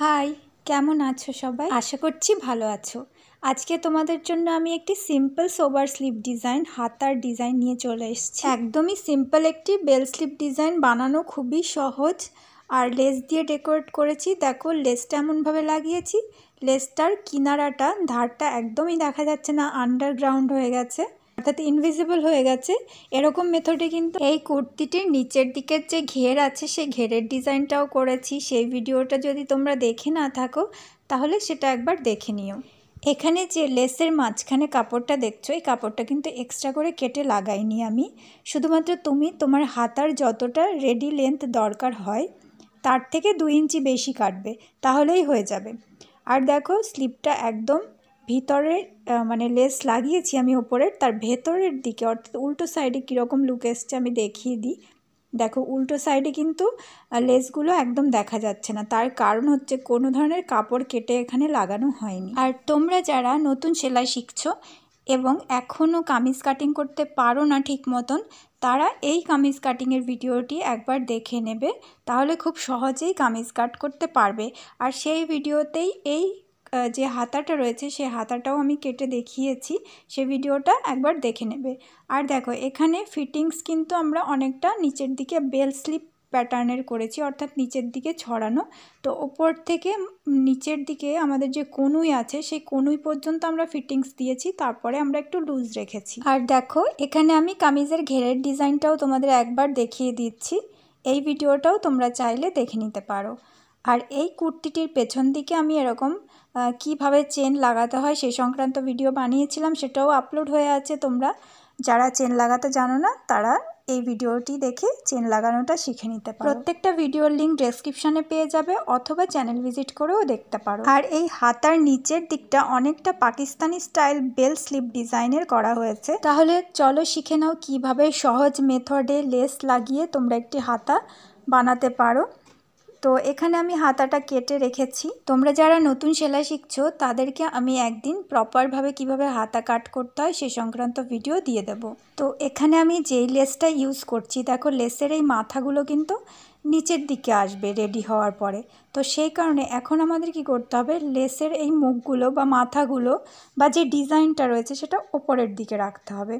High, কেমন আছো সবাই? আশা করছি ভালো আছো। আজকে তোমাদের জন্য আমি একটি সিম্পল সোবার স্লিভ ডিজাইন হাতার ডিজাইন নিয়ে চলে এসেছি। একদমই সিম্পল একটি বেল স্লিভ ডিজাইন, বানানো খুবই সহজ। আর লেস দিয়ে ডেকোরেট করেছি। দেখো লেসটা এমনভাবে লাগিয়েছি, লেসটার কিনারাটা ধারটা একদমই দেখা যাচ্ছে না, আন্ডারগ্রাউন্ড হয়ে গেছে, অর্থাৎ ইনভিজিবল হয়ে গেছে। এরকম মেথডে কিন্তু এই কুর্তিটির নিচের দিকের যে ঘের আছে সেই ঘেরের ডিজাইনটাও করেছি। সেই ভিডিওটা যদি তোমরা দেখে না থাকো তাহলে সেটা একবার দেখে নিও। এখানে যে লেসের মাঝখানে কাপড়টা দেখছো, এই কাপড়টা কিন্তু এক্সট্রা করে কেটে লাগাইনি আমি। শুধুমাত্র তুমি তোমার হাতার যতটা রেডি লেন্থ দরকার হয় তার থেকে 2 ইঞ্চি বেশি কাটবে, তাহলেই হয়ে যাবে। আর দেখো স্লিভটা একদম ভিতরের মানে লেস লাগিয়েছি আমি ওপরের, তার ভেতরের দিকে অর্থাৎ উল্টো সাইডে কীরকম লুক এসছে আমি দেখিয়ে দিই। দেখো উল্টো সাইডে কিন্তু লেসগুলো একদম দেখা যাচ্ছে না, তার কারণ হচ্ছে কোনো ধরনের কাপড় কেটে এখানে লাগানো হয়নি। আর তোমরা যারা নতুন সেলাই শিখছো এবং এখনও কামিজ কাটিং করতে পারো না ঠিক মতন, তারা এই কামিজ কাটিংয়ের ভিডিওটি একবার দেখে নেবে, তাহলে খুব সহজেই কামিজ কাট করতে পারবে। আর সেই ভিডিওতেই এই যে হাতাটা রয়েছে সেই হাতাটাও আমি কেটে দেখিয়েছি, সে ভিডিওটা একবার দেখে নেবে। আর দেখো এখানে ফিটিংস কিন্তু আমরা অনেকটা নিচের দিকে বেল স্লিপ প্যাটার্নের করেছি, অর্থাৎ নিচের দিকে ছড়ানো। তো ওপর থেকে নিচের দিকে আমাদের যে কনুই আছে সেই কনুই পর্যন্ত আমরা ফিটিংস দিয়েছি, তারপরে আমরা একটু লুজ রেখেছি। আর দেখো এখানে আমি কামিজের ঘেরের ডিজাইনটাও তোমাদের একবার দেখিয়ে দিচ্ছি, এই ভিডিওটাও তোমরা চাইলে দেখে নিতে পারো। আর এই কুর্তিটির পেছন দিকে আমি এরকম কিভাবে চেন লাগাতে হয় সেই সংক্রান্ত ভিডিও বানিয়েছিলাম, সেটাও আপলোড হয়ে আছে। তোমরা যারা চেন লাগাতে জানো না তারা এই ভিডিওটি দেখে চেন লাগানোটা শিখে নিতে পারো। প্রত্যেকটা ভিডিওর লিঙ্ক ডেসক্রিপশনে পেয়ে যাবে, অথবা চ্যানেল ভিজিট করেও দেখতে পারো। আর এই হাতার নিচের দিকটা অনেকটা পাকিস্তানি স্টাইল বেল স্লিভ ডিজাইনের করা হয়েছে। তাহলে চলো শিখে নাও কিভাবে সহজ মেথডে লেস লাগিয়ে তোমরা একটি হাতা বানাতে পারো। তো এখানে আমি হাতাটা কেটে রেখেছি। তোমরা যারা নতুন সেলাই শিখছো তাদেরকে আমি একদিন প্রপারভাবে কিভাবে হাতা কাট করতে হয় সে সংক্রান্ত ভিডিও দিয়ে দেব। তো এখানে আমি যেই লেসটা ইউজ করছি, দেখো লেসের এই মাথাগুলো কিন্তু নিচের দিকে আসবে রেডি হওয়ার পরে। তো সেই কারণে এখন আমাদের কি করতে হবে, লেসের এই মুখগুলো বা মাথাগুলো বা যে ডিজাইনটা রয়েছে সেটা ওপরের দিকে রাখতে হবে,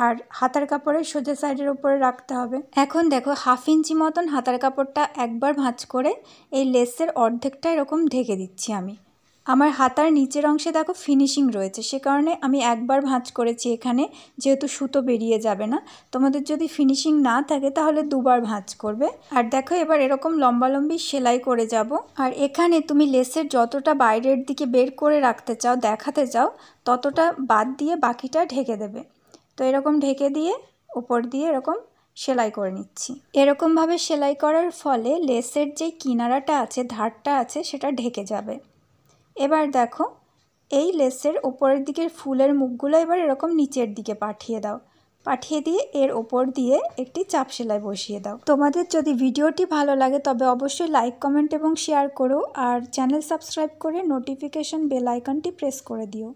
আর হাতার কাপড়ের সোজা সাইডের উপরে রাখতে হবে। এখন দেখো 1/2 ইঞ্চি মতন হাতার কাপড়টা একবার ভাঁজ করে এই লেসের অর্ধেকটা এরকম ঢেকে দিচ্ছি আমি। আমার হাতার নিচের অংশে দেখো ফিনিশিং রয়েছে, সে কারণে আমি একবার ভাঁজ করেছি এখানে, যেহেতু সুতো বেরিয়ে যাবে না। তোমাদের যদি ফিনিশিং না থাকে তাহলে 2বার ভাঁজ করবে। আর দেখো এবার এরকম লম্বালম্বি সেলাই করে যাব। আর এখানে তুমি লেসের যতটা বাইরের দিকে বের করে রাখতে চাও, দেখাতে চাও, ততটা বাদ দিয়ে বাকিটা ঢেকে দেবে। তো এরকম ঢেকে দিয়ে উপর দিয়ে এরকম সেলাই করে নিচ্ছি। এরকমভাবে সেলাই করার ফলে লেসের যে কিনারাটা আছে, ধারটা আছে, সেটা ঢেকে যাবে। এবার দেখো এই লেসের উপরের দিকের ফুলের মুখগুলো এবার এরকম নিচের দিকে পাঠিয়ে দাও, পাঠিয়ে দিয়ে এর ওপর দিয়ে একটি চাপ সেলাই বসিয়ে দাও। তোমাদের যদি ভিডিওটি ভালো লাগে তবে অবশ্যই লাইক, কমেন্ট এবং শেয়ার করো, আর চ্যানেল সাবস্ক্রাইব করে নোটিফিকেশন বেল আইকনটি প্রেস করে দিও।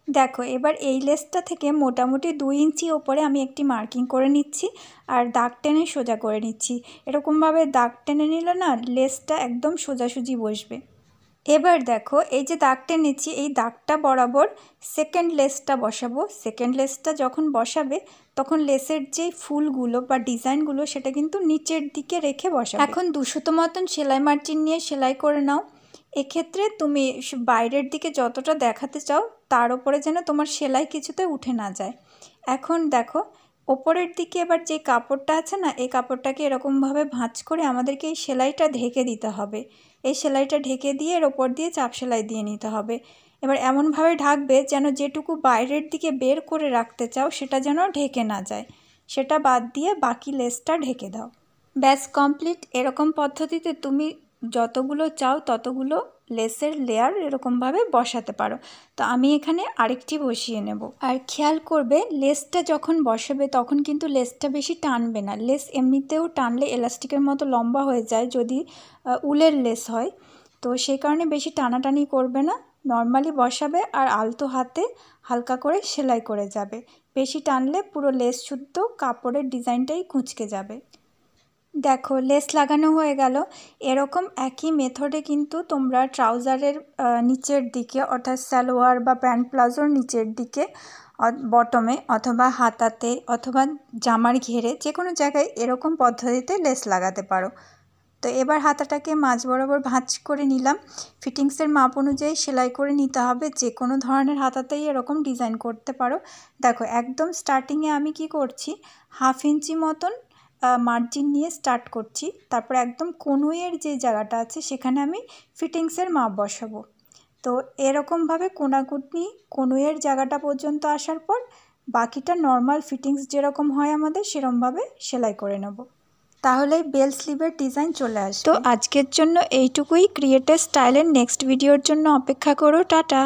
দেখো এবার এই লেসটা থেকে মোটামুটি 2 ইঞ্চি ওপরে আমি একটি মার্কিং করে নিচ্ছি, আর দাগ টেনে সোজা করে নিচ্ছি। এরকমভাবে দাগ টেনে নিলে না লেসটা একদম সোজাসুজি বসবে। এবার দেখো এই যে দাগ টেনেছি, এই দাগটা বরাবর সেকেন্ড লেসটা বসাবো। সেকেন্ড লেসটা যখন বসাবে তখন লেসের যে ফুলগুলো বা ডিজাইনগুলো সেটা কিন্তু নিচের দিকে রেখে বসাবে। এখন 200 মতন সেলাই মার্জিন নিয়ে সেলাই করে নাও। এক্ষেত্রে তুমি বাইরের দিকে যতটা দেখাতে চাও তার উপরে যেন তোমার সেলাই কিছুতে উঠে না যায়। এখন দেখো ওপরের দিকে এবার যে কাপড়টা আছে না, এই কাপড়টাকে এরকমভাবে ভাঁজ করে আমাদেরকে এই সেলাইটা ঢেকে দিতে হবে। এই সেলাইটা ঢেকে দিয়ে এর ওপর দিয়ে চাপ সেলাই দিয়ে নিতে হবে। এবার এমনভাবে ঢাকবে যেন যেটুকু বাইরের দিকে বের করে রাখতে চাও সেটা যেন ঢেকে না যায়, সেটা বাদ দিয়ে বাকি লেসটা ঢেকে দাও। ব্যাস কমপ্লিট। এরকম পদ্ধতিতে তুমি যতগুলো চাও ততগুলো লেসের লেয়ার এরকমভাবে বসাতে পারো। তো আমি এখানে আরেকটি বসিয়ে নেব। আর খেয়াল করবে লেসটা যখন বসাবে তখন কিন্তু লেসটা বেশি টানবে না। লেস এমনিতেও টানলে এলাস্টিকের মতো লম্বা হয়ে যায় যদি উলের লেস হয়, তো সেই কারণে বেশি টানাটানি করবে না, নর্মালি বসাবে আর আলতো হাতে হালকা করে সেলাই করে যাবে। বেশি টানলে পুরো লেস শুদ্ধ কাপড়ের ডিজাইনটাই কুঁচকে যাবে। দেখো লেস লাগানো হয়ে গেল। এরকম একই মেথডে কিন্তু তোমরা ট্রাউজারের নিচের দিকে অর্থাৎ সালোয়ার বা প্যান্ট প্লাজোর নিচের দিকে বটমে অথবা হাতাতে অথবা জামার ঘেরে যে কোনো জায়গায় এরকম পদ্ধতিতে লেস লাগাতে পারো। তো এবার হাতাটাকে মাঝ বরাবর ভাঁজ করে নিলাম। ফিটিংসের মাপ অনুযায়ী সেলাই করে নিতে হবে। যে কোনো ধরনের হাতাতেই এরকম ডিজাইন করতে পারো। দেখো একদম স্টার্টিংয়ে আমি কি করছি, 1/2 ইঞ্চি মতন মার্জিন নিয়ে স্টার্ট করছি। তারপর একদম কনুইয়ের যে জায়গাটা আছে সেখানে আমি ফিটিংসের মাপ বসাবো। তো এরকমভাবে কনুইয়ের জায়গাটা পর্যন্ত আসার পর বাকিটা নর্মাল ফিটিংস যেরকম হয় আমাদের সেরকমভাবে সেলাই করে নেব। তাহলেই বেল স্লিভের ডিজাইন চলে আসবে। তো আজকের জন্য এইটুকুই। ক্রিয়েট এ স্টাইলের নেক্সট ভিডিওর জন্য অপেক্ষা করো। টাটা।